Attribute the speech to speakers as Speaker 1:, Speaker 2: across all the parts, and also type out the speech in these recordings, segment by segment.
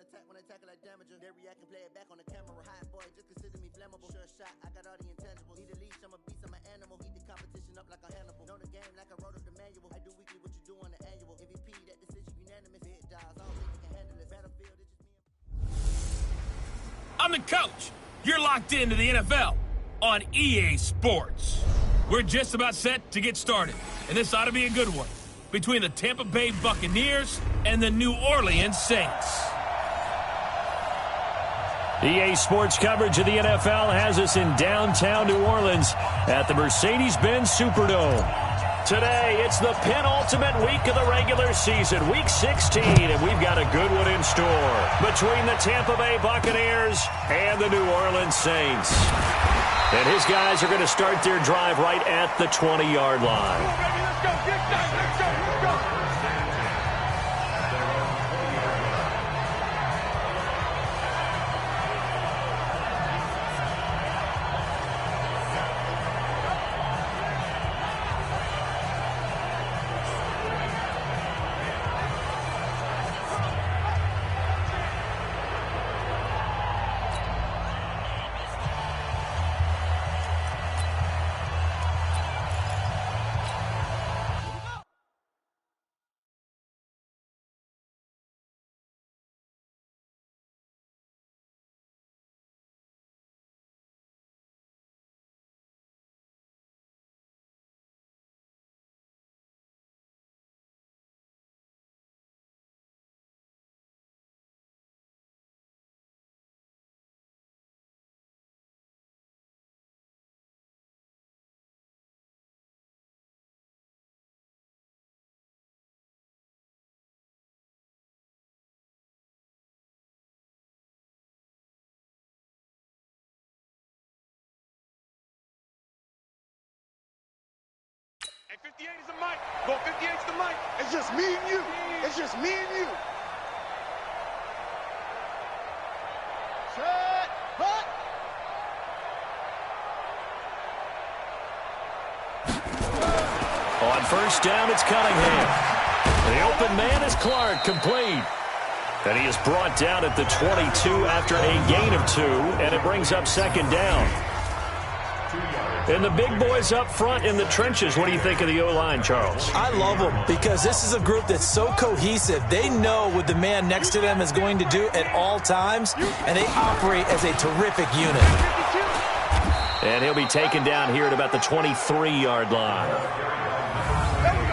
Speaker 1: attack when I tackle like damager. They react and play it back on the camera. Hot boy, just consider me flammable. Sure shot, I got all the intangibles. Need a leash, I'm a beast, I'm an animal. Heat the competition up like a Hannibal. Know the game like I wrote up the manual. I do weekly what you do on the annual. MVP, that decision unanimous. Hit dials, all think they can handle it. Battlefield, it's just me and...
Speaker 2: I'm the coach. You're locked into the NFL on EA Sports. We're just about set to get started, and this ought to be a good one between the Tampa Bay Buccaneers and the New Orleans Saints.
Speaker 3: EA Sports coverage of the NFL has us in downtown New Orleans at the Mercedes-Benz Superdome. Today, it's the penultimate week of the regular season, Week 16, and we've got a good one in store between the Tampa Bay Buccaneers and the New Orleans Saints. And his guys are going to start their drive right at the 20-yard line.
Speaker 4: Let's go, let's go. Hey, 58 is the mic. Go, 58's the mic.
Speaker 5: It's just me and you. It's just me and you. Set, hut.
Speaker 3: On first down, it's Cunningham. The open man is Clark, complete. And he is brought down at the 22 after a gain of 2, and it brings up second down. And the big boys up front in the trenches. What do you think of the O-line, Charles?
Speaker 6: I love them because this is a group that's so cohesive. They know what the man next to them is going to do at all times, and they operate as a terrific unit.
Speaker 3: And he'll be taken down here at about the 23-yard line.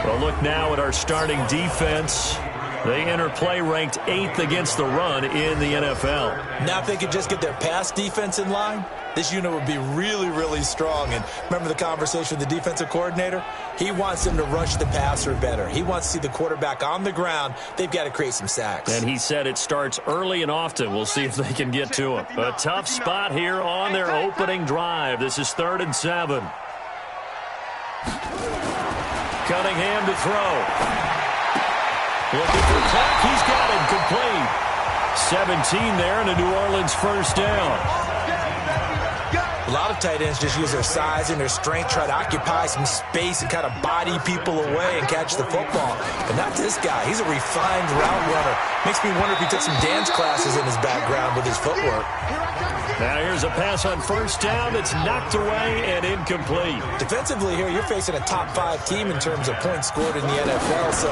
Speaker 3: Well, look now at our starting defense. They enter play ranked 8th against the run in the NFL.
Speaker 6: Now if they could just get their pass defense in line, this unit would be really, really strong. And remember the conversation with the defensive coordinator? He wants them to rush the passer better. He wants to see the quarterback on the ground. They've got to create some sacks.
Speaker 3: And he said it starts early and often. We'll see if they can get to him. A tough spot here on their opening drive. This is 3rd and 7. Cunningham to throw. Looking for Clark. He's got it complete. 17 there and a New Orleans first down.
Speaker 6: A lot of tight ends just use their size and their strength, try to occupy some space and kind of body people away and catch the football. But not this guy. He's a refined route runner. Makes me wonder if he took some dance classes in his background with his footwork.
Speaker 3: Now here's a pass on first down that's knocked away and incomplete.
Speaker 6: Defensively here, you're facing a top 5 team in terms of points scored in the NFL. So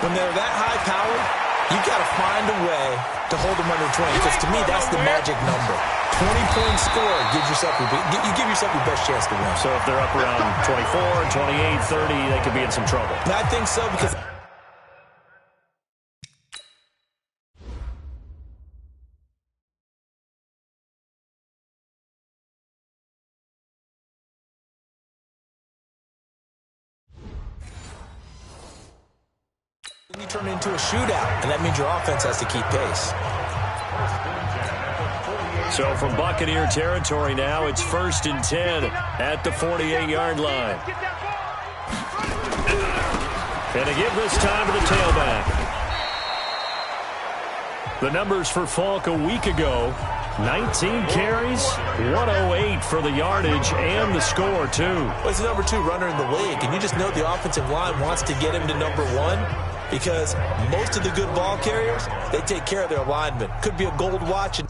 Speaker 6: when they're that high-powered, you've got to find a way to hold them under 20. Because to me, that's the magic number. 20-point score gives yourself you give yourself your best chance to win.
Speaker 3: So if they're up around 24, 28, 30, they could be in some trouble.
Speaker 6: I think so because you turn it into a shootout, and that means your offense has to keep pace.
Speaker 3: So from Buccaneer territory now, it's 1st and 10 at the 48-yard line. And a give this time to the tailback. The numbers for Falk a week ago, 19 carries, 108 for the yardage and the score, too.
Speaker 6: Well, he's the number 2 runner in the league, and you just know the offensive line wants to get him to number 1 because most of the good ball carriers, they take care of their linemen. Could be a gold watch.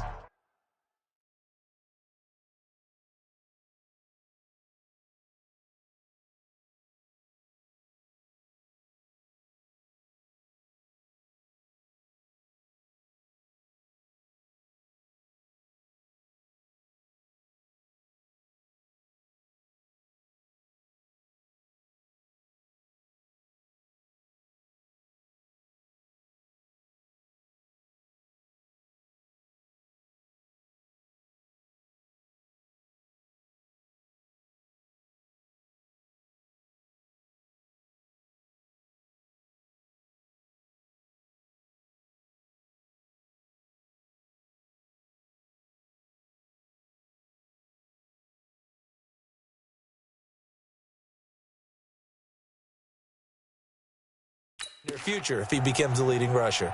Speaker 6: Near future if he becomes a leading rusher.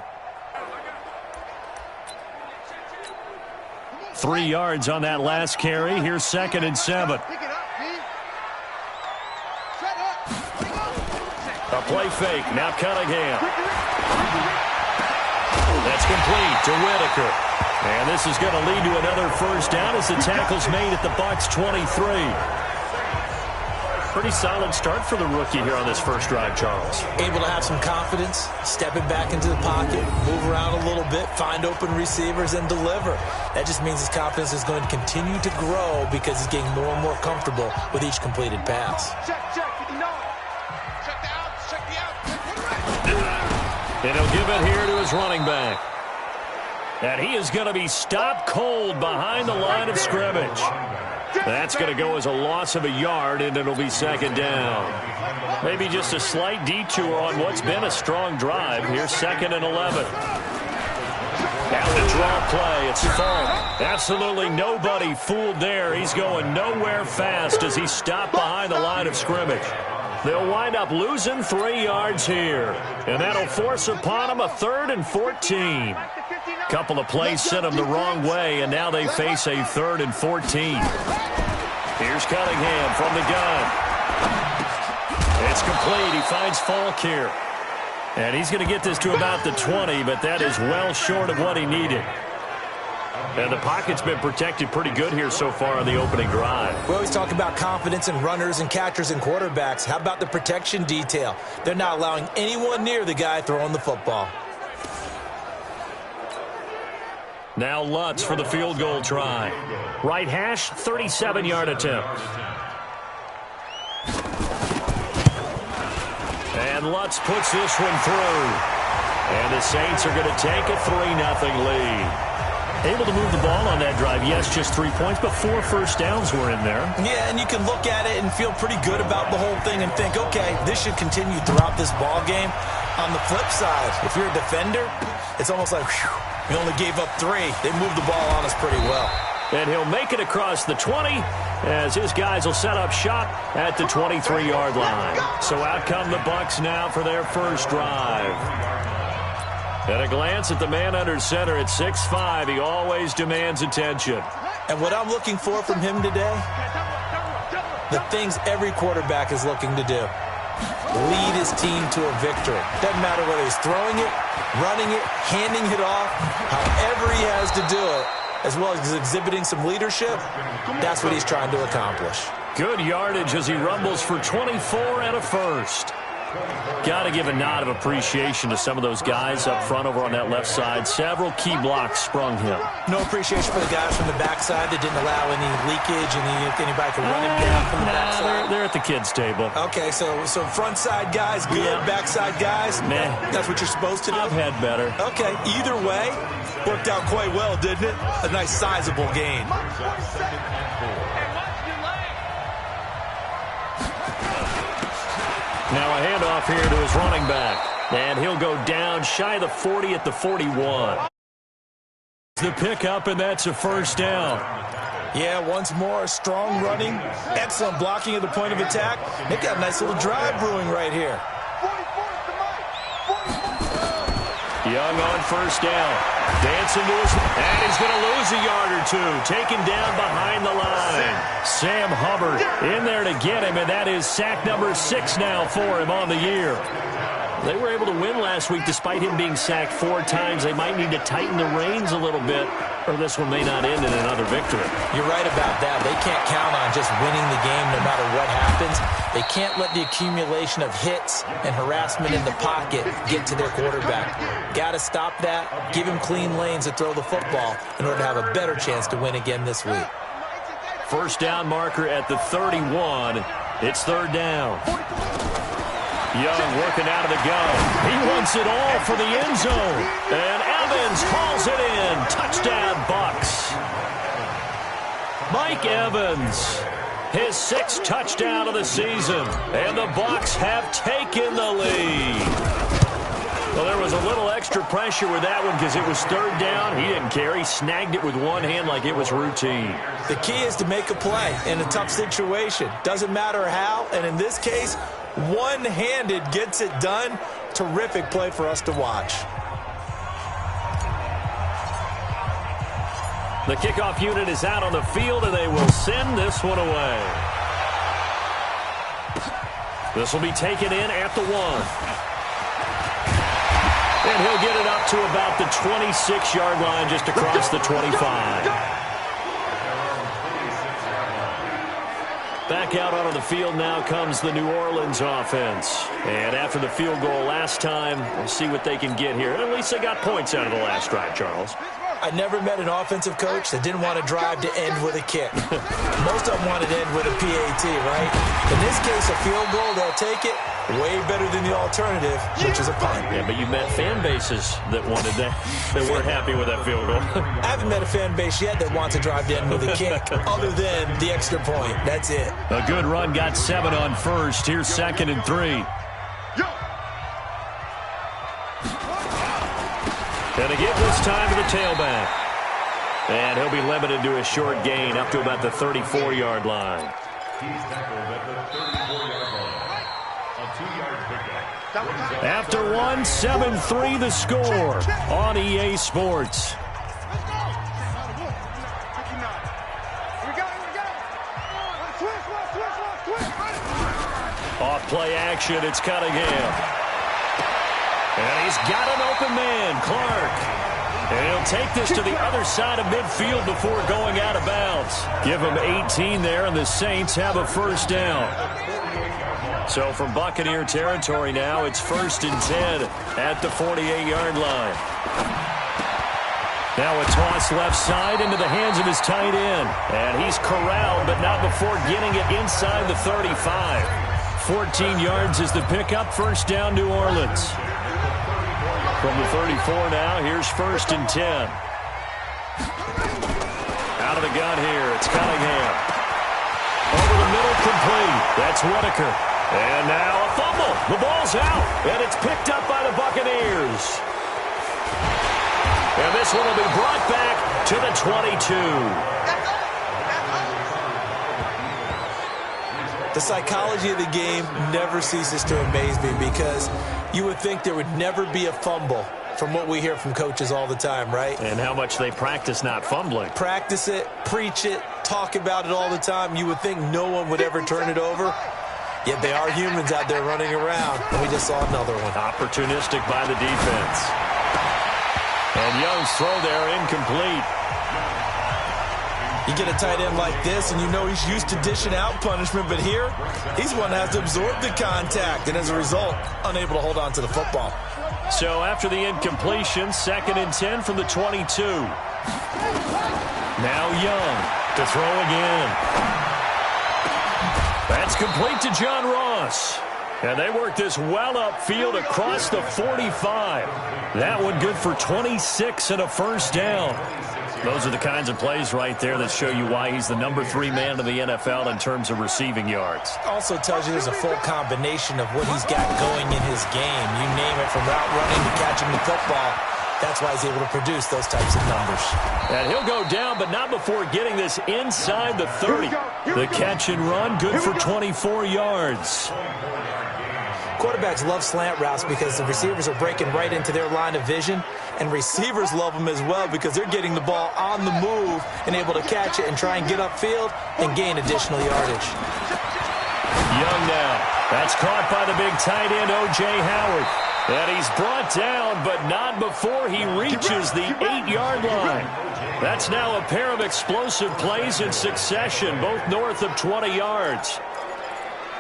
Speaker 3: 3 yards on that last carry. Here's 2nd and 7. A play fake. Now Cunningham. That's complete to Whitaker. And this is going to lead to another first down as the tackle's made at the Bucs 23. Pretty solid start for the rookie here on this first drive, Charles.
Speaker 6: Able to have some confidence, stepping back into the pocket, move around a little bit, find open receivers, and deliver. That just means his confidence is going to continue to grow because he's getting more and more comfortable with each completed pass.
Speaker 3: And he'll give it here to his running back. And he is going to be stopped cold behind the line of scrimmage. That's going to go as a loss of a yard, and it'll be 2nd down. Maybe just a slight detour on what's been a strong drive. Here's 2nd and 11. Now the draw play. It's Falk. Absolutely nobody fooled there. He's going nowhere fast as he's stopped behind the line of scrimmage. They'll wind up losing 3 yards here, and that'll force upon them a 3rd and 14. Couple of plays sent them the wrong way, and now they face a 3rd and 14. Here's Cunningham from the gun. It's complete. He finds Falk here. And he's going to get this to about the 20, but that is well short of what he needed. And the pocket's been protected pretty good here so far on the opening drive.
Speaker 6: We always talk about confidence in runners and catchers and quarterbacks. How about the protection detail? They're not allowing anyone near the guy throwing the football.
Speaker 3: Now Lutz for the field goal try. Right hash, 37-yard attempt. And Lutz puts this one through. And the Saints are going to take a 3-0 lead. Able to move the ball on that drive. Yes, just 3 points, but 4 first downs were in there.
Speaker 6: Yeah, and you can look at it and feel pretty good about the whole thing and think, okay, this should continue throughout this ball game. On the flip side, if you're a defender, it's almost like, whew, we only gave up 3. They moved the ball on us pretty well.
Speaker 3: And he'll make it across the 20 as his guys will set up shop at the 23-yard line. So out come the Bucs now for their first drive. At a glance at the man under center at 6'5", he always demands attention.
Speaker 6: And what I'm looking for from him today, the things every quarterback is looking to do. Lead his team to a victory. Doesn't matter whether he's throwing it, running it, handing it off, however he has to do it, as well as exhibiting some leadership, that's what he's trying to accomplish.
Speaker 3: Good yardage as he rumbles for 24 and a first. Got to give a nod of appreciation to some of those guys up front over on that left side. Several key blocks sprung him.
Speaker 6: No appreciation for the guys from the backside that didn't allow any leakage and anybody could run him down from the backside.
Speaker 3: They're at the kids' table.
Speaker 6: Okay, so front side guys good, backside guys,
Speaker 3: meh.
Speaker 6: That's what you're supposed to do?
Speaker 3: I've had better.
Speaker 6: Okay, either way, worked out quite well, didn't it? A nice sizable gain.
Speaker 3: Now a handoff here to his running back. And he'll go down shy of the 40 at the 41. The pickup, and that's a first down.
Speaker 6: Yeah, once more, strong running, excellent blocking at the point of attack. They've got a nice little drive brewing right here.
Speaker 3: Young on first down. Dancing to his... And he's going to lose a yard or two. Taken down behind the line. Sam Hubbard in there to get him, and that is sack number 6 now for him on the year. They were able to win last week despite him being sacked 4 times. They might need to tighten the reins a little bit, or this one may not end in another victory.
Speaker 6: You're right about that. They can't count on just winning the game no matter what happens. They can't let the accumulation of hits and harassment in the pocket get to their quarterback. Got to stop that, give him clean lanes to throw the football in order to have a better chance to win again this week.
Speaker 3: First down marker at the 31. It's third down. Young working out of the gun. He wants it all for the end zone. And Evans hauls it in. Touchdown, Bucs. Mike Evans, his 6th touchdown of the season. And the Bucs have taken the lead. Well, there was a little extra pressure with that one because it was third down. He didn't care. He snagged it with one hand like it was routine.
Speaker 6: The key is to make a play in a tough situation. Doesn't matter how. And in this case, one-handed gets it done. Terrific play for us to watch.
Speaker 3: The kickoff unit is out on the field, and they will send this one away. This will be taken in at the 1. And he'll get it up to about the 26-yard line, just across the 25. Back out onto the field now comes the New Orleans offense. And after the field goal last time, we'll see what they can get here. At least they got points out of the last drive, Charles.
Speaker 6: I never met an offensive coach that didn't want to drive to end with a kick. Most of them wanted to end with a PAT, right? In this case, a field goal, they'll take it. Way better than the alternative, which is a punt.
Speaker 3: Yeah, but you met fan bases that wanted that weren't happy with that field goal.
Speaker 6: I haven't met a fan base yet that wants to drive to end with a kick, other than the extra point. That's it.
Speaker 3: A good run got 7 on first. Here's 2nd and 3. And a give this time to the tailback. And he'll be limited to a short gain up to about the 34-yard line.
Speaker 4: He's tackled at the 34-yard line. A 2-yard pickup.
Speaker 3: After 1, 7-3 the score on EA Sports. Off play action, it's Cunningham. And he's got an open man, Clark. And he'll take this to the other side of midfield before going out of bounds. Give him 18 there, and the Saints have a first down. So from Buccaneer territory now, it's 1st and 10 at the 48-yard line. Now a toss left side into the hands of his tight end. And he's corralled, but not before getting it inside the 35. 14 yards is the pickup. First down, New Orleans. From the 34 now, here's 1st and 10. Out of the gun here, it's Cunningham. Over the middle, complete. That's Whitaker. And now a fumble. The ball's out, and it's picked up by the Buccaneers. And this one will be brought back to the 22.
Speaker 6: The psychology of the game never ceases to amaze me because you would think there would never be a fumble from what we hear from coaches all the time, right?
Speaker 3: And how much they practice not fumbling.
Speaker 6: Practice it, preach it, talk about it all the time. You would think no one would ever turn it over. Yet they are humans out there running around, and we just saw another one.
Speaker 3: Opportunistic by the defense. And Young's throw there incomplete.
Speaker 6: You get a tight end like this, and you know he's used to dishing out punishment, but here, he's one that has to absorb the contact, and as a result, unable to hold on to the football.
Speaker 3: So after the incompletion, 2nd and 10 from the 22. Now Young to throw again. That's complete to John Ross. And they work this well upfield across the 45. That one good for 26 and a first down. Those are the kinds of plays right there that show you why he's the number 3 man in the NFL in terms of receiving yards.
Speaker 6: Also tells you there's a full combination of what he's got going in his game. You name it, from route running to catching the football. That's why he's able to produce those types of numbers.
Speaker 3: And he'll go down, but not before getting this inside the 30. The catch and run, good for 24 yards.
Speaker 6: Quarterbacks love slant routes because the receivers are breaking right into their line of vision, and receivers love them as well because they're getting the ball on the move and able to catch it and try and get upfield and gain additional yardage.
Speaker 3: Young now. That's caught by the big tight end, O.J. Howard. And he's brought down, but not before he reaches the 8-yard line. That's now a pair of explosive plays in succession, both north of 20 yards.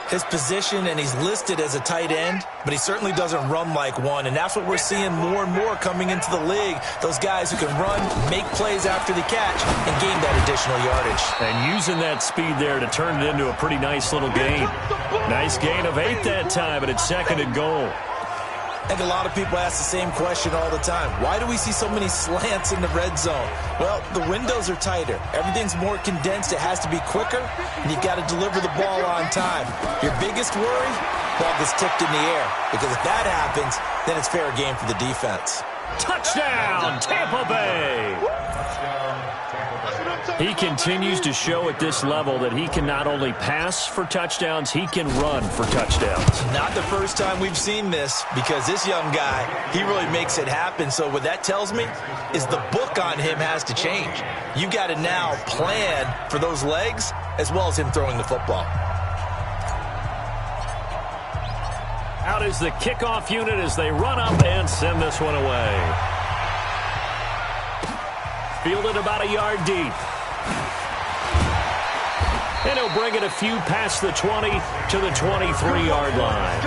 Speaker 6: His position, and he's listed as a tight end, but he certainly doesn't run like one, and that's what we're seeing more and more coming into the league. Those guys who can run, make plays after the catch, and gain that additional yardage.
Speaker 3: And using that speed there to turn it into a pretty nice little gain. Nice gain of 8 that time, and it's 2nd and goal.
Speaker 6: I think a lot of people ask the same question all the time. Why do we see so many slants in the red zone? Well, the windows are tighter. Everything's more condensed. It has to be quicker, and you've got to deliver the ball on time. Your biggest worry? Ball gets tipped in the air, because if that happens, then it's fair game for the defense.
Speaker 3: Touchdown, Tampa Bay! He continues to show at this level that he can not only pass for touchdowns, he can run for touchdowns.
Speaker 6: Not the first time we've seen this, because this young guy, he really makes it happen. So what that tells me is the book on him has to change. You've got to now plan for those legs as well as him throwing the football.
Speaker 3: Out is the kickoff unit as they run up and send this one away. Fielded about a yard deep. And he'll bring it a few past the 20 to the 23-yard line.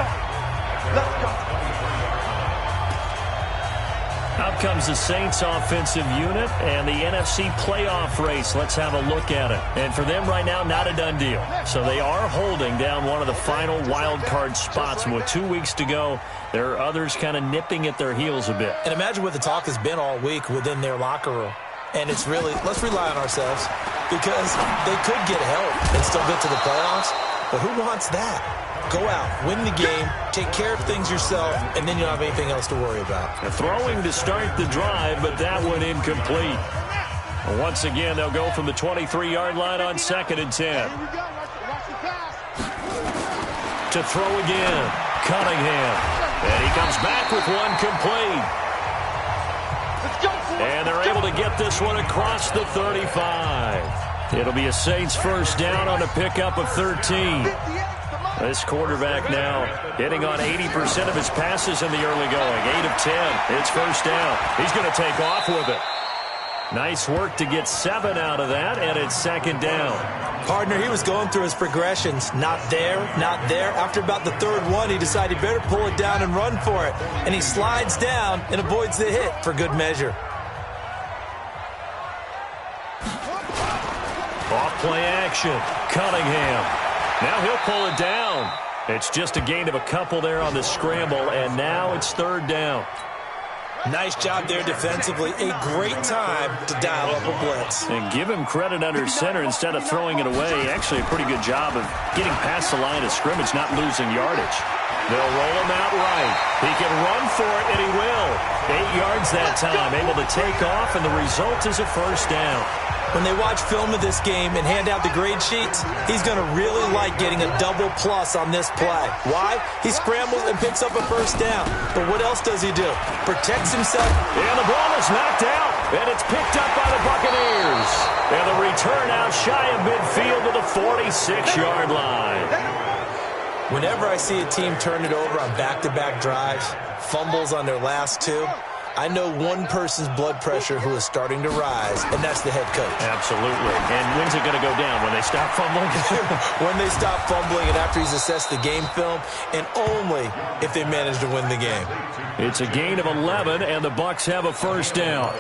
Speaker 3: Out comes the Saints offensive unit and the NFC playoff race. Let's have a look at it. And for them right now, not a done deal. So they are holding down one of the final wild card spots. And with 2 weeks to go, there are others kind of nipping at their heels a bit.
Speaker 6: And imagine what the talk has been all week within their locker room. And it's really, let's rely on ourselves, because they could get help and still get to the playoffs. But who wants that? Go out, win the game, take care of things yourself, and then you don't have anything else to worry about.
Speaker 3: Throwing to start the drive, but that one incomplete. Once again, they'll go from the 23-yard line on 2nd and 10. To throw again, Cunningham. And he comes back with one complete. And they're able to get this one across the 35. It'll be a Saints first down on a pickup of 13. This quarterback now hitting on 80% of his passes in the early going. 8 of 10. It's first down. He's going to take off with it. Nice work to get 7 out of that, and it's 2nd down.
Speaker 6: Partner, he was going through his progressions. Not there, not there. After about the 3rd one, he decided he better pull it down and run for it. And he slides down and avoids the hit for good measure.
Speaker 3: Off play action. Cunningham. Now he'll pull it down. It's just a gain of a couple there on the scramble, and now it's 3rd down.
Speaker 6: Nice job there defensively. A great time to dial up a blitz.
Speaker 3: And give him credit under center instead of throwing it away. Actually a pretty good job of getting past the line of scrimmage, not losing yardage. They'll roll him out right. He can run for it, and he will. 8 yards that time, able to take off, and the result is a first down.
Speaker 6: When they watch film of this game and hand out the grade sheets, he's going to really like getting a double plus on this play. Why? He scrambles and picks up a first down. But what else does he do? Protects himself.
Speaker 3: And the ball is knocked out, and it's picked up by the Buccaneers. And the return out shy of midfield to the 46-yard line.
Speaker 6: Whenever I see a team turn it over on back-to-back drives, fumbles on their last 2, I know one person's blood pressure who is starting to rise, and that's the head coach.
Speaker 3: Absolutely. And when's it going to go down? When they stop fumbling?
Speaker 6: When they stop fumbling and after he's assessed the game film, and only if they manage to win the game.
Speaker 3: It's a gain of 11, and the Bucs have a first down.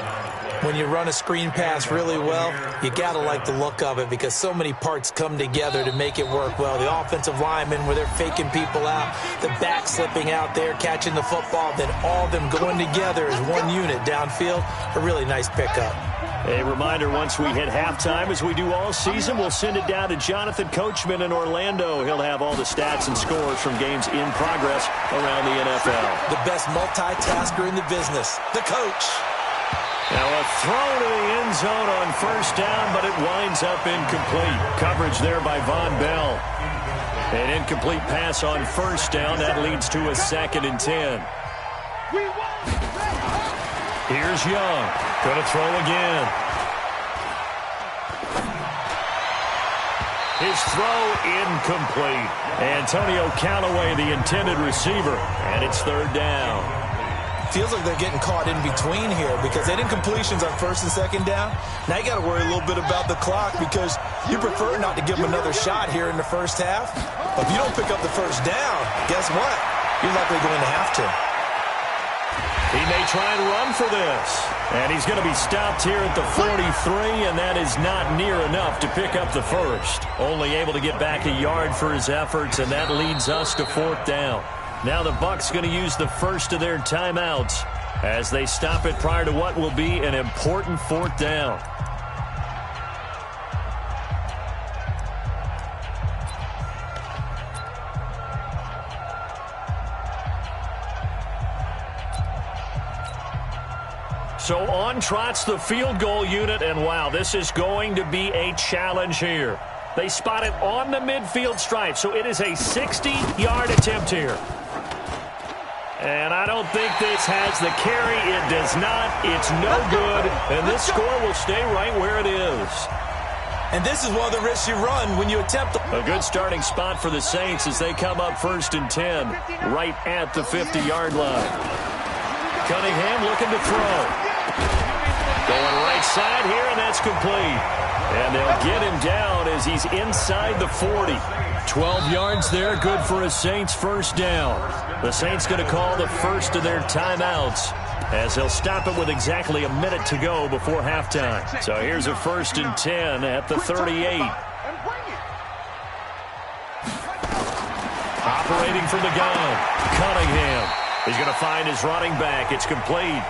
Speaker 6: When you run a screen pass really well, you got to like the look of it because so many parts come together to make it work well. The offensive linemen, where they're faking people out, the back slipping out there, catching the football, then all of them going together as one unit downfield. A really nice pickup.
Speaker 3: A reminder, once we hit halftime, as we do all season, we'll send it down to Jonathan Coachman in Orlando. He'll have all the stats and scores from games in progress around the NFL.
Speaker 6: The best multitasker in the business, the coach.
Speaker 3: Now a throw to the end zone on first down, but it winds up incomplete. Coverage there by Von Bell. An incomplete pass on first down. That leads to a 2nd and 10. Here's Young. Going to throw again. His throw incomplete. Antonio Callaway, the intended receiver, and it's third down.
Speaker 6: Feels like they're getting caught in between here because they didn't completions on first and second down. Now you got to worry a little bit about the clock because you prefer not to give them another shot here in the first half. But if you don't pick up the first down, guess what? You're likely going to have to.
Speaker 3: He may try and run for this. And he's going to be stopped here at the 43, and that is not near enough to pick up the first. Only able to get back a yard for his efforts, and that leads us to fourth down. Now the Bucs going to use the first of their timeouts as they stop it prior to what will be an important fourth down. So on trots the field goal unit, and wow, this is going to be a challenge here. They spot it on the midfield stripe, so it is a 60-yard attempt here. And I don't think this has the carry. It does not. It's no good, and this score will stay right where it is.
Speaker 6: And this is one of the risks you run when you attempt
Speaker 3: a good starting spot for the Saints as they come up 1st and 10, right at the 50-yard line. Cunningham looking to throw. Going right side here, and that's complete. And they'll get him down as he's inside the 40. 12 yards there, good for a Saints first down. The Saints going to call the first of their timeouts as they'll stop it with exactly a minute to go before halftime. So here's a 1st and 10 at the 38. Operating from the gun, Cunningham. He's going to find his running back. It's complete.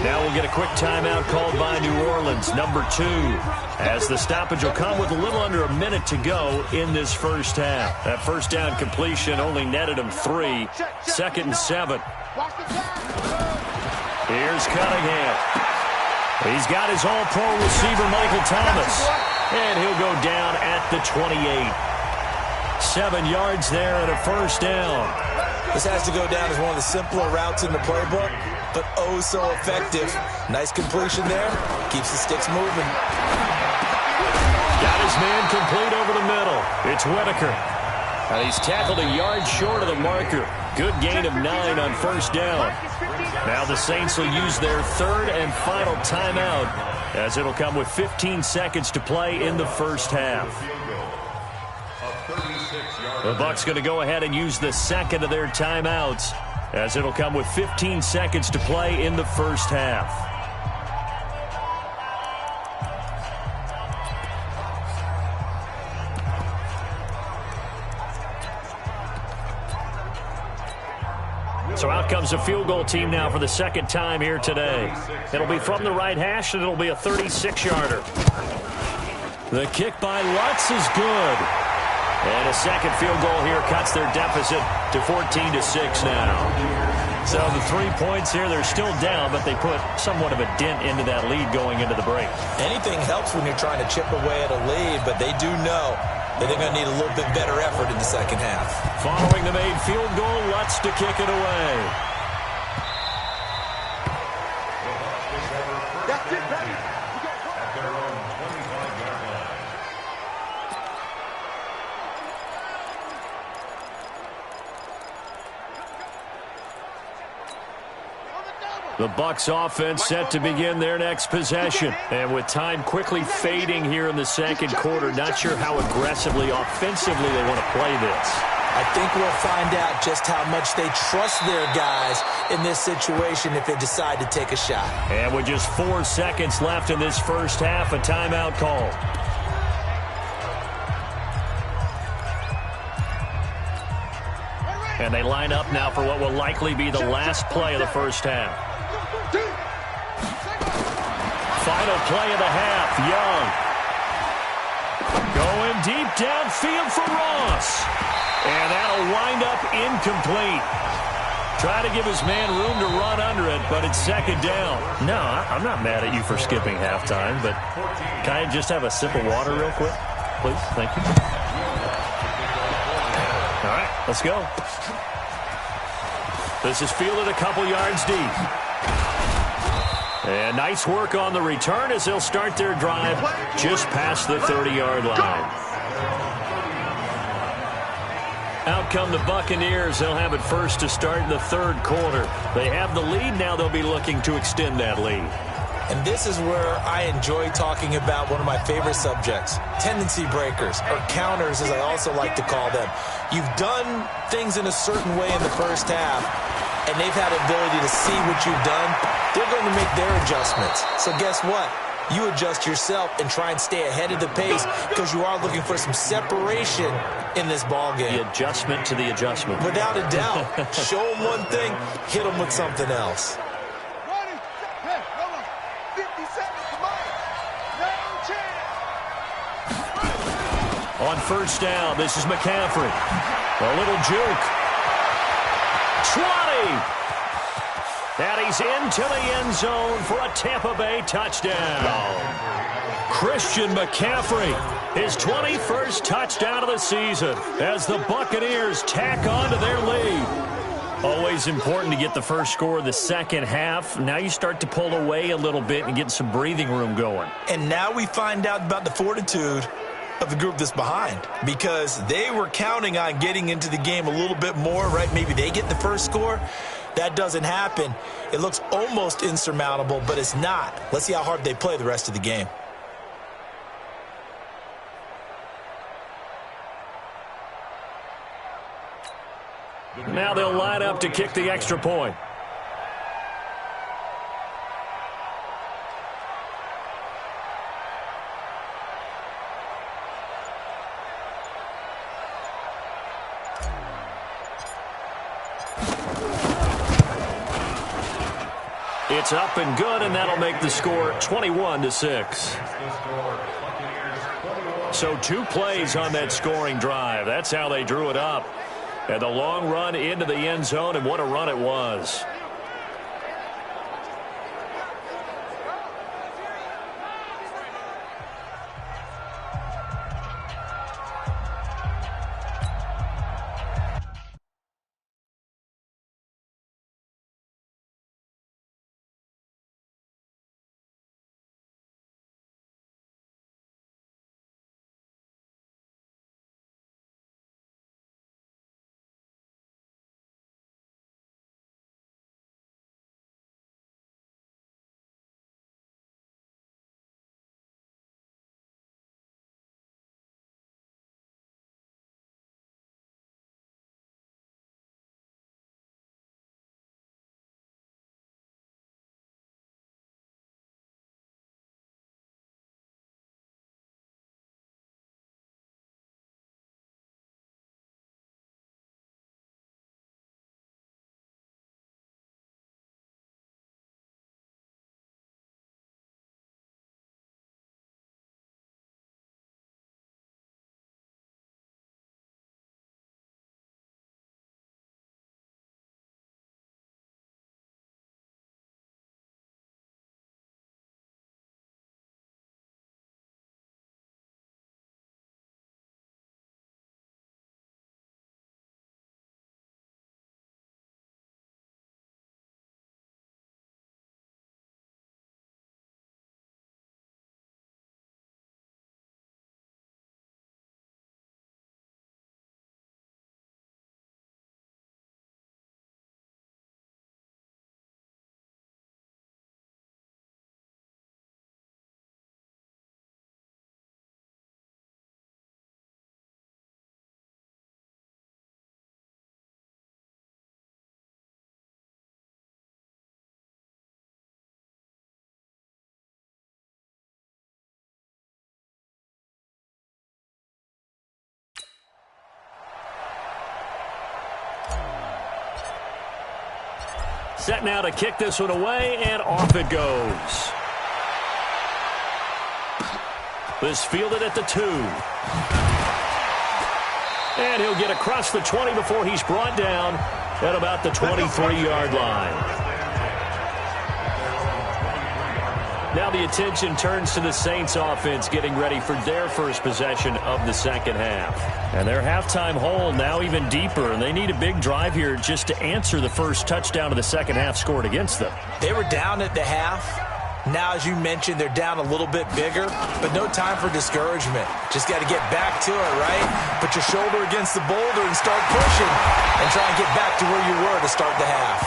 Speaker 3: Now we'll get a quick timeout called by New Orleans, number 2, as the stoppage will come with a little under a minute to go in this first half. That first down completion only netted him 3. 2nd and 7. Here's Cunningham. He's got his all-pro receiver, Michael Thomas, and he'll go down at the 28. 7 yards there and a first down.
Speaker 6: This has to go down as one of the simpler routes in the playbook, but oh so effective. Nice completion there. Keeps the sticks moving.
Speaker 3: Got his man complete over the middle. It's Whitaker. And he's tackled a yard short of the marker. Good gain of 9 on first down. Now the Saints will use their third and final timeout as it'll come with 15 seconds to play in the first half. The Bucs going to go ahead and use the second of their timeouts as it'll come with 15 seconds to play in the first half. So out comes the field goal team now for the second time here today. It'll be from the right hash, and it'll be a 36-yarder. The kick by Lutz is good. And a second field goal here cuts their deficit to 14-6 now. So the 3 points here, they're still down, but they put somewhat of a dent into that lead going into the break.
Speaker 6: Anything helps when you're trying to chip away at a lead, but they do know that they're going to need a little bit better effort in the second half.
Speaker 3: Following the made field goal, Lutz to kick it away.
Speaker 5: That's it, baby.
Speaker 4: At their own 25-yard line.
Speaker 3: The Bucs offense set to begin their next possession. And with time quickly fading here in the second quarter, not sure how aggressively, offensively they want to play this.
Speaker 6: I think we'll find out just how much they trust their guys in this situation if they decide to take a shot.
Speaker 3: And with just 4 seconds left in this first half, a timeout call. And they line up now for what will likely be the last play of the first half. Final play of the half, Young. Going deep downfield for Ross. And that'll wind up incomplete. Try to give his man room to run under it, but it's second down. No, I'm not mad at you for skipping halftime, but can I just have a sip of water real quick? Please, thank you. All right, let's go. This is fielded a couple yards deep. And nice work on the return as they'll start their drive just past the 30-yard line. Out come the Buccaneers. They'll have it first to start in the third quarter. They have the lead. Now they'll be looking to extend that lead.
Speaker 6: And this is where I enjoy talking about one of my favorite subjects, tendency breakers, or counters as I also like to call them. You've done things in a certain way in the first half, and they've had the ability to see what you've done. They're going to make their adjustments. So guess what? You adjust yourself and try and stay ahead of the pace because you are looking for some separation in this ball game.
Speaker 3: The adjustment to the adjustment.
Speaker 6: Without a doubt. Show them one thing, hit them with something else.
Speaker 3: On first down, this is McCaffrey. A little juke. 20. And he's into the end zone for a Tampa Bay touchdown. Christian McCaffrey, his 21st touchdown of the season as the Buccaneers tack on to their lead. Always important to get the first score of the second half. Now you start to pull away a little bit and get some breathing room going.
Speaker 6: And now we find out about the fortitude of the group that's behind, because they were counting on getting into the game a little bit more, right? Maybe they get the first score. That doesn't happen. It looks almost insurmountable, but it's not. Let's see how hard they play the rest of the game.
Speaker 3: Now they'll line up to kick the extra point. It's up and good, and that'll make the score 21-6. So 2 plays on that scoring drive. That's how they drew it up. And the long run into the end zone, and what a run it was. Set now to kick this one away, and off it goes. This fielded at the 2. And he'll get across the 20 before he's brought down at about the 23-yard line. Now the attention turns to the Saints offense getting ready for their first possession of the second half. And their halftime hole now even deeper, and they need a big drive here just to answer the first touchdown of the second half scored against them.
Speaker 6: They were down at the half, Now, as you mentioned, they're down a little bit bigger, but no time for discouragement. Just got to get back to it, right? Put your shoulder against the boulder and start pushing and try and get back to where you were to start the half.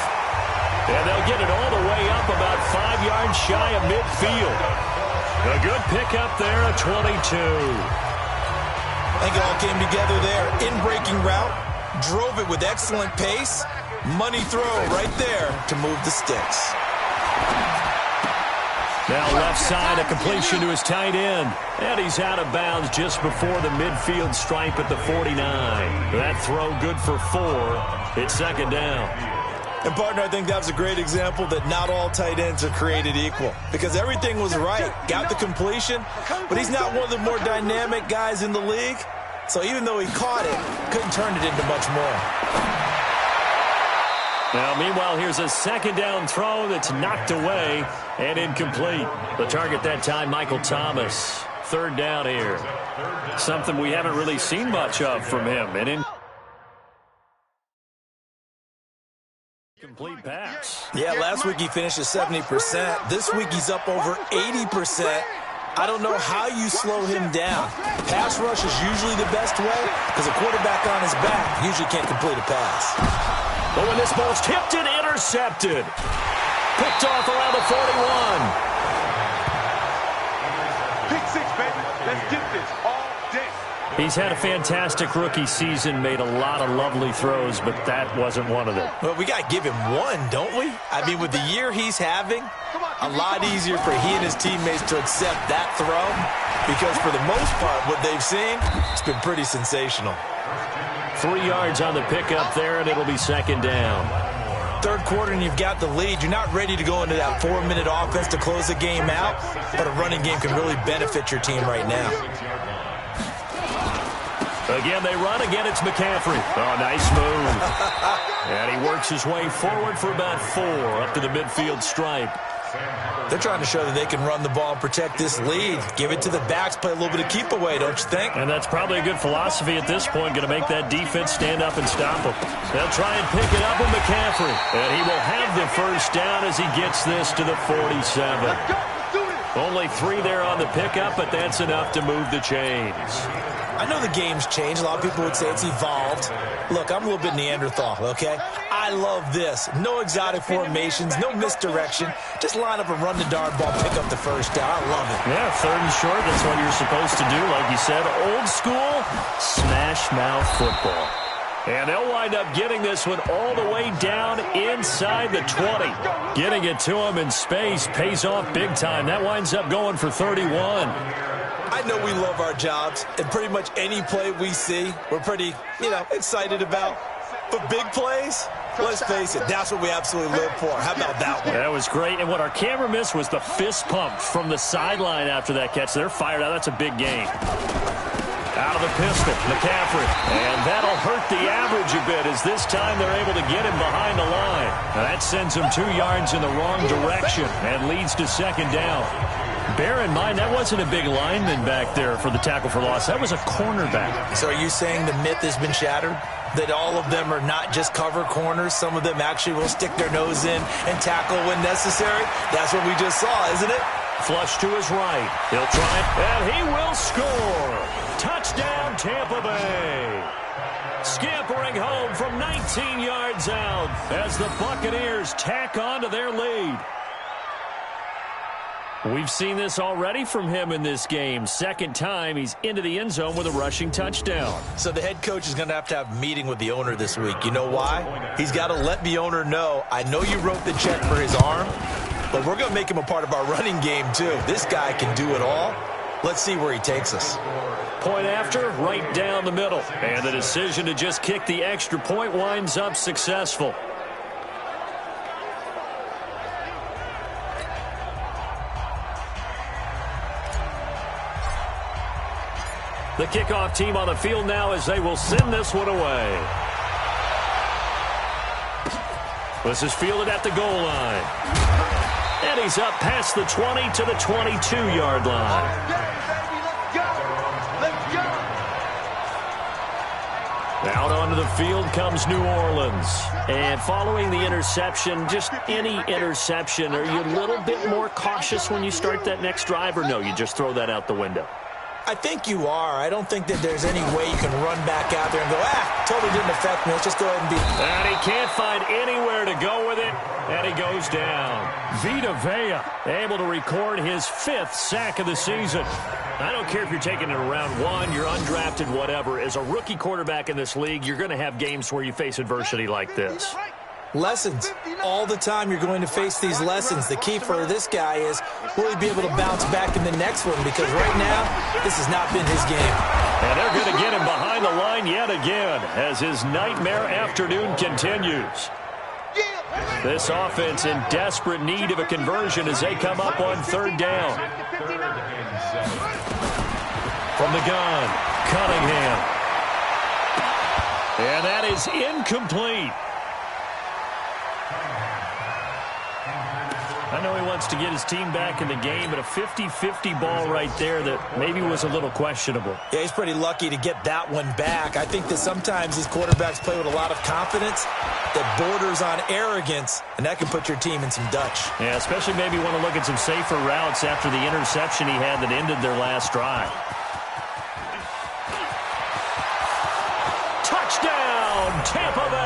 Speaker 3: And they'll get it all the way up about 5 yards shy of midfield. A good pickup there, a 22.
Speaker 6: I think it all came together there. In-breaking route, drove it with excellent pace. Money throw right there to move the sticks.
Speaker 3: Now left side, a completion to his tight end. And he's out of bounds just before the midfield stripe at the 49. That throw good for 4. It's second down.
Speaker 6: And, partner, I think that was a great example that not all tight ends are created equal. Because everything was right. Got the completion, but he's not one of the more dynamic guys in the league. So even though he caught it, couldn't turn it into much more.
Speaker 3: Now, meanwhile, here's a second down throw that's knocked away and incomplete. The target that time, Michael Thomas. Third down here. Something we haven't really seen much of from him. And complete pass.
Speaker 6: Yeah, last week he finished at 70%. This week he's up over 80%. I don't know how you slow him down. Pass rush is usually the best way because a quarterback on his back usually can't complete a pass.
Speaker 3: But when this ball's tipped and intercepted. Picked off around the 41.
Speaker 5: Pick 6, baby. Let's get this all day.
Speaker 3: He's had a fantastic rookie season, made a lot of lovely throws, but that wasn't one of them.
Speaker 6: Well, we got to give him one, don't we? I mean, with the year he's having, a lot easier for he and his teammates to accept that throw because for the most part, what they've seen, it's been pretty sensational.
Speaker 3: 3 yards on the pickup there, and it'll be second down.
Speaker 6: Third quarter and you've got the lead. You're not ready to go into that 4-minute offense to close the game out, but a running game can really benefit your team right now.
Speaker 3: Again, they run. Again, it's McCaffrey. Oh, nice move. And he works his way forward for about 4 up to the midfield stripe.
Speaker 6: They're trying to show that they can run the ball and protect this lead. Give it to the backs, play a little bit of keep away, don't you think?
Speaker 3: And that's probably a good philosophy at this point, going to make that defense stand up and stop them. They'll try and pick it up with McCaffrey. And he will have the first down as he gets this to the 47. Only 3 there on the pickup, but that's enough to move the chains.
Speaker 6: I know the game's changed. A lot of people would say it's evolved. Look, I'm a little bit Neanderthal, okay? I love this. No exotic formations, no misdirection. Just line up and run the darn ball, pick up the first down. I love it.
Speaker 3: Yeah, third and short, that's what you're supposed to do. Like you said, old school, smash mouth football. And they'll wind up getting this one all the way down inside the 20. Getting it to him in space pays off big time. That winds up going for 31.
Speaker 6: I know we love our jobs, and pretty much any play we see, we're pretty, excited about. But big plays, let's face it, that's what we absolutely live for. How about that one?
Speaker 3: That was great, and what our camera missed was the fist pump from the sideline after that catch. They're fired out. That's a big gain. Out of the pistol, McCaffrey. And that'll hurt the average a bit as this time they're able to get him behind the line. Now that sends him 2 yards in the wrong direction and leads to second down. Bear in mind, that wasn't a big lineman back there for the tackle for loss. That was a cornerback.
Speaker 6: So are you saying the myth has been shattered? That all of them are not just cover corners? Some of them actually will stick their nose in and tackle when necessary? That's what we just saw, isn't it?
Speaker 3: Flush to his right. He'll try it, and he will score. Touchdown, Tampa Bay. Scampering home from 19 yards out as the Buccaneers tack on to their lead. We've seen this already from him in this game. Second time he's into the end zone with a rushing touchdown.
Speaker 6: So the head coach is going to have a meeting with the owner this week. You know why? He's got to let the owner know, I know you wrote the check for his arm, but we're going to make him a part of our running game too. This guy can do it all. Let's see where he takes us.
Speaker 3: Point after, right down the middle. And the decision to just kick the extra point winds up successful. The kickoff team on the field now as they will send this one away. This is fielded at the goal line. And he's up past the 20 to the 22-yard line. Out onto the field comes New Orleans. And following the interception, just any interception, are you a little bit more cautious when you start that next drive, or no, you just throw that out the window?
Speaker 6: I think you are. I don't think that there's any way you can run back out there and go, totally didn't affect me. Let's just go ahead and beat it.
Speaker 3: And he can't find anywhere to go with it, and he goes down. Vita Vea able to record his 5th sack of the season. I don't care if you're taking it in round 1, you're undrafted, whatever. As a rookie quarterback in this league, you're going to have games where you face adversity like this.
Speaker 6: Lessons. All the time you're going to face these lessons. The key for this guy is, will he be able to bounce back in the next one? Because right now, this has not been his game.
Speaker 3: And they're going to get him behind the line yet again as his nightmare afternoon continues. This offense in desperate need of a conversion as they come up on 3rd down. From the gun, Cunningham. And that is incomplete. I know he wants to get his team back in the game, but a 50-50 ball right there that maybe was a little questionable.
Speaker 6: Yeah, he's pretty lucky to get that one back. I think that sometimes these quarterbacks play with a lot of confidence that borders on arrogance, and that can put your team in some Dutch.
Speaker 3: Yeah, especially maybe want to look at some safer routes after the interception he had that ended their last drive. Touchdown, Tampa Bay!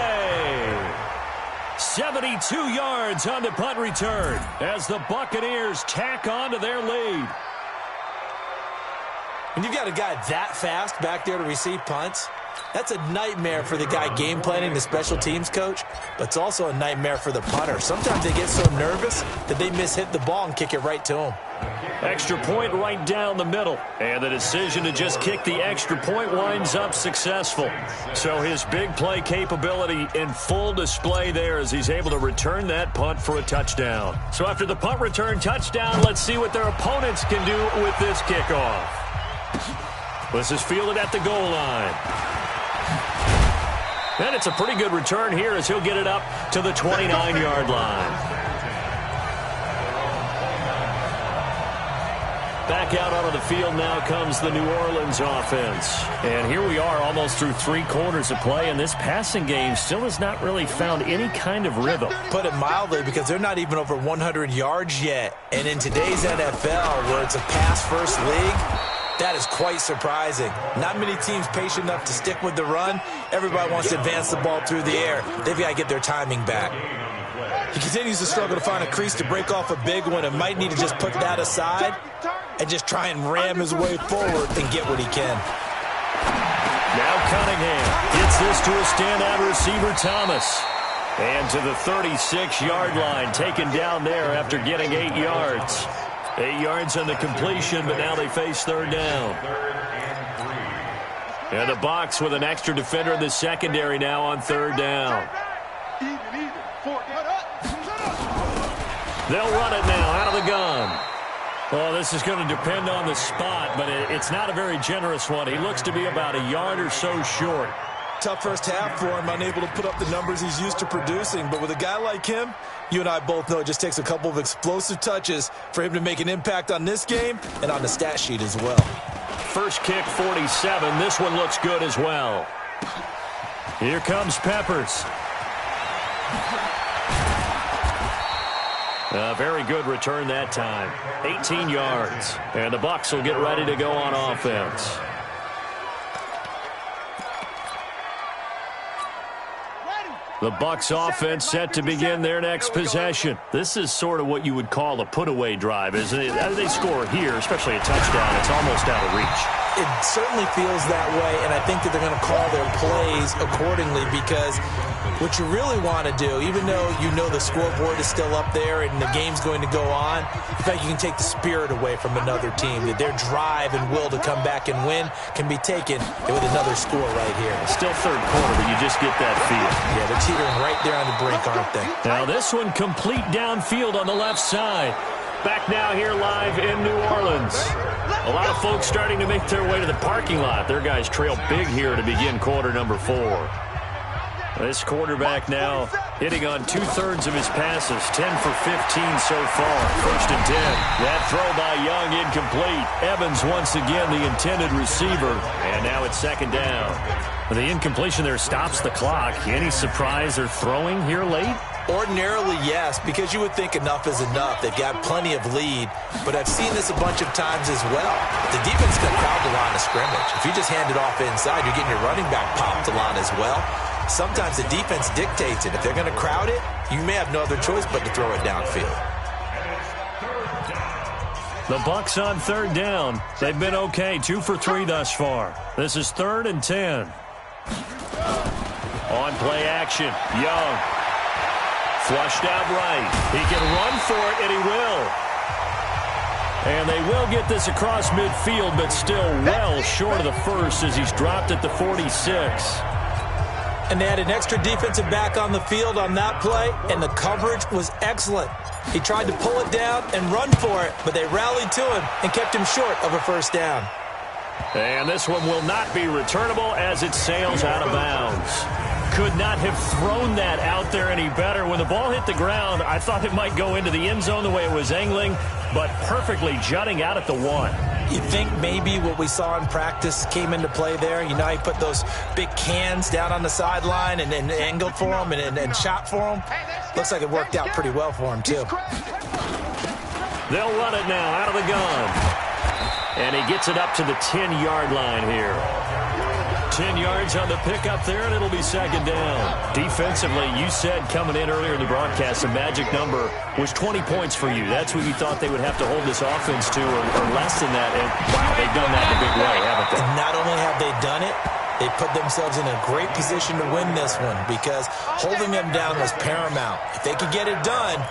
Speaker 3: 72 yards on the punt return as the Buccaneers tack on to their lead.
Speaker 6: When you've got a guy that fast back there to receive punts, that's a nightmare for the guy game planning, the special teams coach, but it's also a nightmare for the punter. Sometimes they get so nervous that they mishit the ball and kick it right to him.
Speaker 3: Extra point right down the middle. And the decision to just kick the extra point winds up successful. So his big play capability in full display there as he's able to return that punt for a touchdown. So after the punt return touchdown, let's see what their opponents can do with this kickoff. This is fielded at the goal line. And it's a pretty good return here as he'll get it up to the 29-yard line. Back out onto the field now comes the New Orleans offense. And here we are almost through 3 quarters of play, and this passing game still has not really found any kind of rhythm.
Speaker 6: Put it mildly, because they're not even over 100 yards yet. And in today's NFL, where it's a pass-first league, that is quite surprising. Not many teams patient enough to stick with the run. Everybody wants to advance the ball through the air. They've got to get their timing back. He continues to struggle to find a crease to break off a big one and might need to just put that aside and just try and ram his way forward and get what he can.
Speaker 3: Now Cunningham gets this to a standout receiver, Thomas. And to the 36-yard line, taken down there after getting 8 yards. 8 yards on the completion, but now they face 3rd down. And the box with an extra defender in the secondary now on 3rd down. They'll run it now out of the gun. Well, this is going to depend on the spot, but it's not a very generous one. He looks to be about a yard or so short.
Speaker 6: Tough first half for him, unable to put up the numbers he's used to producing. But with a guy like him, you and I both know it just takes a couple of explosive touches for him to make an impact on this game and on the stat sheet as well.
Speaker 3: First kick, 47. This one looks good as well. Here comes Peppers. A very good return that time. 18 yards. And the Bucs will get ready to go on offense. The Bucs offense set to begin their next possession. This is sort of what you would call a put-away drive, isn't it? As they score here, especially a touchdown, it's almost out of reach.
Speaker 6: It certainly feels that way, and I think that they're going to call their plays accordingly, because what you really want to do, even though you know the scoreboard is still up there and the game's going to go on, in fact, you can take the spirit away from another team, that their drive and will to come back and win can be taken with another score right here.
Speaker 3: Still 3rd quarter, but you just get that feel.
Speaker 6: Yeah, they're teetering right there on the brink, aren't they?
Speaker 3: Now this one complete downfield on the left side. Back now here live in New Orleans. A lot of folks starting to make their way to the parking lot. Their guys trail big here to begin quarter number 4. This quarterback now hitting on 2/3 of his passes, 10 for 15 so far. 1st and 10. That throw by Young incomplete. Evans once again the intended receiver, and now it's 2nd down. The incompletion there stops the clock. Any surprise they're throwing here late?
Speaker 6: Ordinarily, yes, because you would think enough is enough. They've got plenty of lead, but I've seen this a bunch of times as well. The defense can crowd the line of scrimmage. If you just hand it off inside, you're getting your running back popped a lot as well. Sometimes the defense dictates it. If they're going to crowd it, you may have no other choice but to throw it downfield.
Speaker 3: The Bucs on third down. They've been okay, 2 for 3 thus far. This is 3rd and 10. On play action, Young. Flushed out right. He can run for it, and he will. And they will get this across midfield, but still well short of the first as he's dropped at the 46.
Speaker 6: And they had an extra defensive back on the field on that play, and the coverage was excellent. He tried to pull it down and run for it, but they rallied to him and kept him short of a first down.
Speaker 3: And this one will not be returnable as it sails out of bounds. Could not have thrown that out there any better. When the ball hit the ground, I thought it might go into the end zone the way it was angling, but perfectly jutting out at the 1.
Speaker 6: You think maybe what we saw in practice came into play there? You know, he put those big cans down on the sideline and angled for him and shot for him. Looks like it worked out pretty well for him, too.
Speaker 3: They'll run it now out of the gun. And he gets it up to the 10-yard line here. 10 yards on the pickup there, and it'll be 2nd down. Defensively, you said coming in earlier in the broadcast, the magic number was 20 points for you. That's what you thought they would have to hold this offense to, or less than that. And, wow, they've done that in a big way, haven't they?
Speaker 6: And not only have they done it, they put themselves in a great position to win this one because holding them down was paramount. If they could get it done,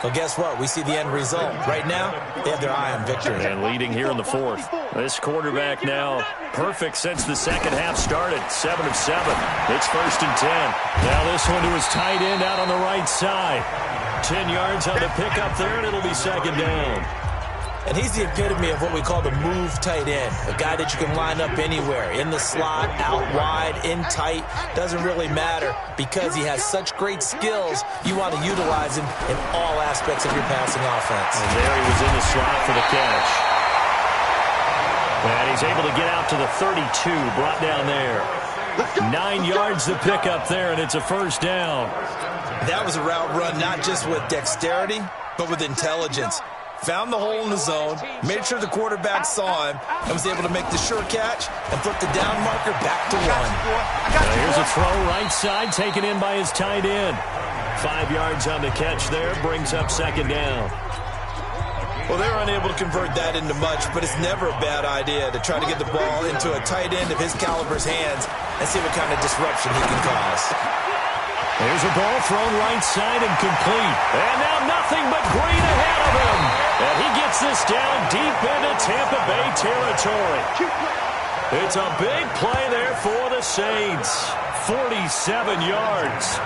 Speaker 6: well, guess what? We see the end result. Right now, they have their eye on victory.
Speaker 3: And leading here in the 4th. This quarterback now perfect since the second half started. 7 of 7. It's 1st and 10. Now this one to his tight end out on the right side. 10 yards on the pickup there, and it'll be 2nd down.
Speaker 6: And he's the epitome of what we call the move tight end, a guy that you can line up anywhere, in the slot, out wide, in tight, doesn't really matter because he has such great skills. You want to utilize him in all aspects of your passing offense.
Speaker 3: And there he was in the slot for the catch. And he's able to get out to the 32, brought down there. 9 yards to pick up there, and it's a 1st down.
Speaker 6: That was a route run not just with dexterity, but with intelligence. Found the hole in the zone, made sure the quarterback saw him, and was able to make the sure catch and flip the down marker back to 1.
Speaker 3: Here's a throw right side, taken in by his tight end. 5 yards on the catch there, brings up 2nd down.
Speaker 6: Well, they're unable to convert that into much, but it's never a bad idea to try to get the ball into a tight end of his caliber's hands and see what kind of disruption he can cause.
Speaker 3: There's a ball thrown right side and complete. And now nothing but green ahead of him. And he gets this down deep into Tampa Bay territory. It's a big play there for the Saints. 47 yards.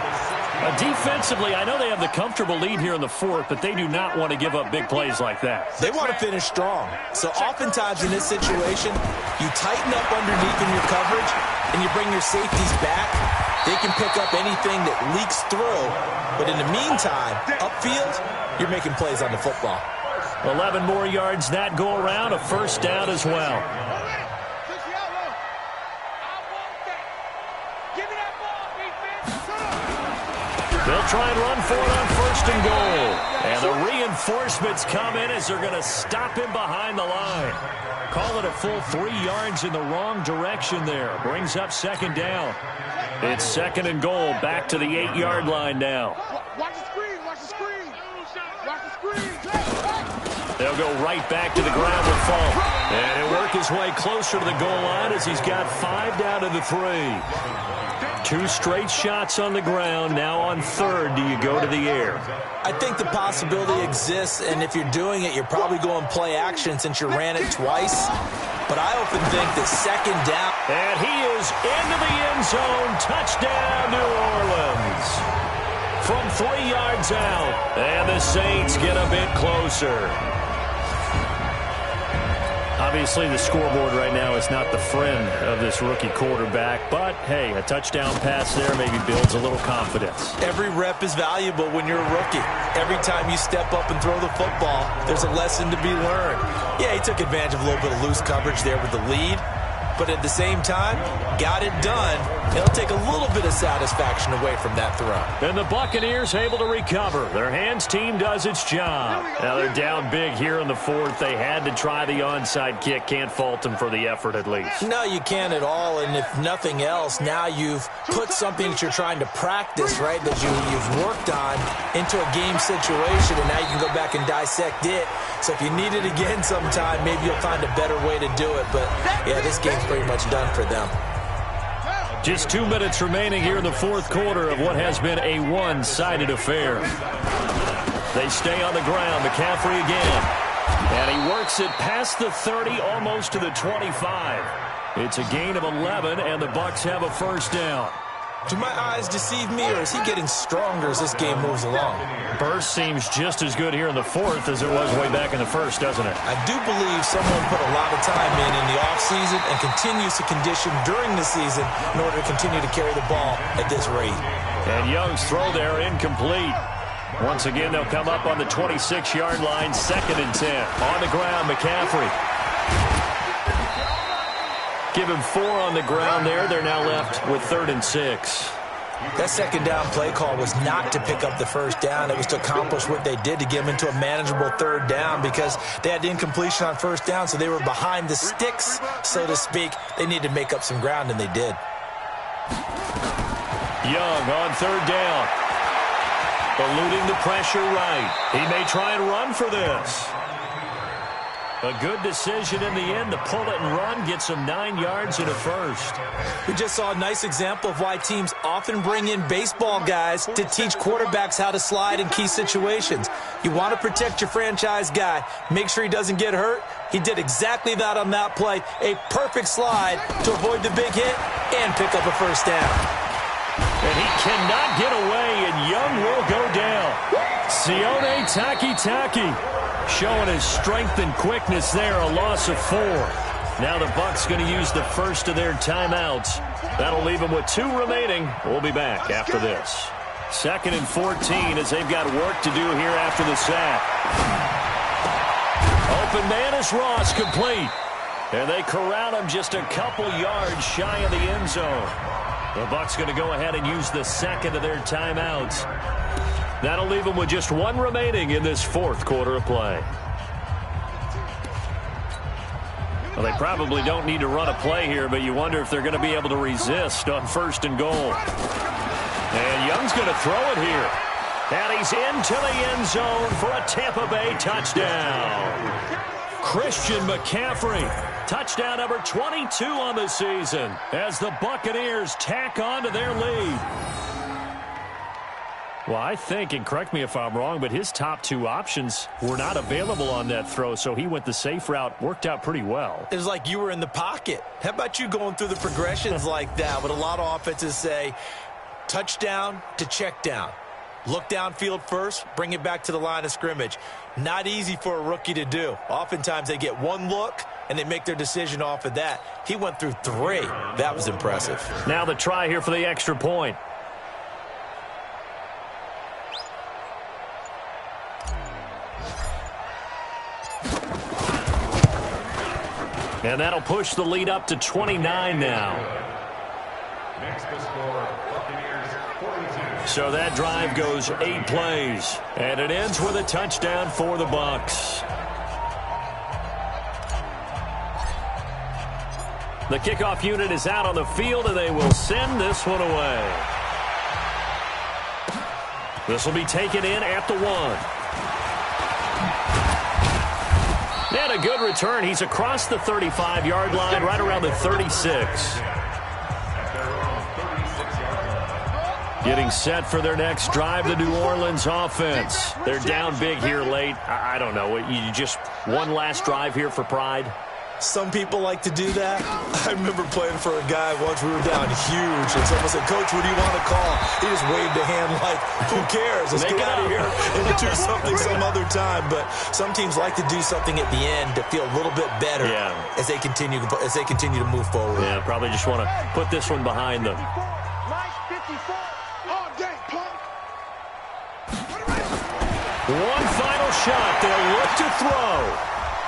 Speaker 3: Defensively, I know they have the comfortable lead here in the 4th, but they do not want to give up big plays like that.
Speaker 6: They want to finish strong. So oftentimes in this situation, you tighten up underneath in your coverage, and you bring your safeties back. They can pick up anything that leaks through. But in the meantime, upfield, you're making plays on the football.
Speaker 3: 11 more yards that go around, a 1st down as well. They'll try and run for it on 1st and goal. And the reinforcements come in as they're going to stop him behind the line. Call it a full 3 yards in the wrong direction there. Brings up 2nd down. It's 2nd and goal, back to the 8-yard line now.
Speaker 7: Watch the screen, watch the screen. Watch the screen.
Speaker 3: They'll go right back to the ground with Falk. And he'll work his way closer to the goal line as he's got 5 down to the 3. 2 straight shots on the ground. Now on 3rd, do you go to the air?
Speaker 6: I think the possibility exists, and if you're doing it, you're probably going play action since you ran it twice. But I often think that 2nd down.
Speaker 3: And he is into the end zone. Touchdown, New Orleans. From 3 yards out. And the Saints get a bit closer. Obviously, the scoreboard right now is not the friend of this rookie quarterback. But, hey, a touchdown pass there maybe builds a little confidence.
Speaker 6: Every rep is valuable when you're a rookie. Every time you step up and throw the football, there's a lesson to be learned. Yeah, he took advantage of a little bit of loose coverage there with the lead. but at the same time, got it done. It'll take a little bit of satisfaction away from that throw.
Speaker 3: And the Buccaneers able to recover. Their hands team does its job. Now they're down big here in the fourth. They had to try the onside kick. Can't fault them for the effort, at least.
Speaker 6: No, you can't at all. And if nothing else, now you've put something that you're trying to practice, right, that you've worked on into a game situation, and now you can go back and dissect it. So if you need it again sometime, maybe you'll find a better way to do it. But, yeah, this game's pretty much done for them.
Speaker 3: Just 2 minutes remaining here in the fourth quarter of what has been a one-sided affair. They stay on the ground. McCaffrey again. And he works it past the 30, almost to the 25. It's a gain of 11, and the Bucs have a first down.
Speaker 6: Do my eyes deceive me, or is he getting stronger as this game moves along?
Speaker 3: Burst seems just as good here in the fourth as it was way back in the first, doesn't it?
Speaker 6: I do believe someone put a lot of time in the offseason and continues to condition during the season in order to continue to carry the ball at this rate.
Speaker 3: And Young's throw there incomplete. Once again, they'll come up on the 26-yard line, 2nd and 10. On the ground, McCaffrey. Give him 4 on the ground there. They're now left with 3rd and 6.
Speaker 6: That second down play call was not to pick up the first down. It was to accomplish what they did, to get them into a manageable 3rd down, because they had incompletion on first down, so they were behind the sticks, so to speak. They needed to make up some ground, and they did.
Speaker 3: Young on 3rd down. Eluding the pressure right. He may try and run for this. A good decision in the end to pull it and run, gets him 9 yards and a first.
Speaker 6: We just saw a nice example of why teams often bring in baseball guys to teach quarterbacks how to slide in key situations. You want to protect your franchise guy. Make sure he doesn't get hurt. He did exactly that on that play. A perfect slide to avoid the big hit and pick up a first down.
Speaker 3: And he cannot get away, and Young will go down. Sione Takitaki showing his strength and quickness there, a loss of 4. Now the Bucs going to use the first of their timeouts. That'll leave them with 2 remaining. We'll be back after this. 2nd and 14 as they've got work to do here after the sack. Open man is Ross, complete. And they corral him just a couple yards shy of the end zone. The Bucs going to go ahead and use the 2nd of their timeouts. That'll leave them with just 1 remaining in this 4th quarter of play. Well, they probably don't need to run a play here, but you wonder if they're going to be able to resist on 1st and goal. And Young's going to throw it here. And he's into the end zone for a Tampa Bay touchdown. Christian McCaffrey, touchdown number 22 on the season as the Buccaneers tack on to their lead. Well, I think, and correct me if I'm wrong, but his top 2 options were not available on that throw, so he went the safe route. Worked out pretty well.
Speaker 6: It was like you were in the pocket. How about you going through the progressions like that? But a lot of offenses say touchdown to check down. Look downfield first, bring it back to the line of scrimmage. Not easy for a rookie to do. Oftentimes they get 1 look, and they make their decision off of that. He went through 3. That was impressive.
Speaker 3: Now the try here for the extra point. And that'll push the lead up to 29 now.
Speaker 4: Next to score, Buccaneers 42.
Speaker 3: So that drive goes 8 plays. And it ends with a touchdown for the Bucs. The kickoff unit is out on the field, and they will send this one away. This will be taken in at the 1. And a good return. He's across the 35-yard line, right around the 36. Getting set for their next drive, the New Orleans offense. They're down big here late. I don't know. You just one last drive here for pride?
Speaker 6: Some people like to do that. I remember playing for a guy once. We were down huge, and someone said, "Coach, what do you want to call?" He just waved a hand like, "Who cares? Let's get out of here and we'll do something some other time." But some teams like to do something at the end to feel a little bit better as they continue to move forward.
Speaker 3: Yeah, probably just want to put this one behind them. One final shot. They'll look to throw.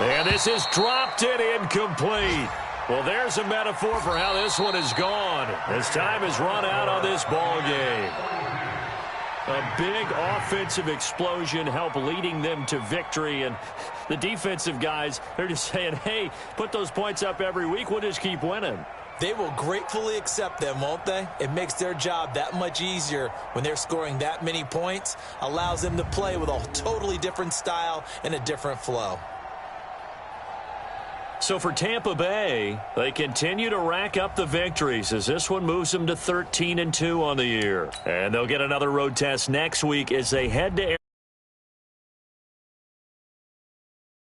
Speaker 3: And this is dropped and incomplete. Well, there's a metaphor for how this one is gone. As time has run out on this ball game. A big offensive explosion helped leading them to victory. And the defensive guys, they're just saying, hey, put those points up every week. We'll just keep winning.
Speaker 6: They will gratefully accept them, won't they? It makes their job that much easier when they're scoring that many points. Allows them to play with a totally different style and a different flow.
Speaker 3: So for Tampa Bay, they continue to rack up the victories as this one moves them to 13-2 on the year. And they'll get another road test next week as they head to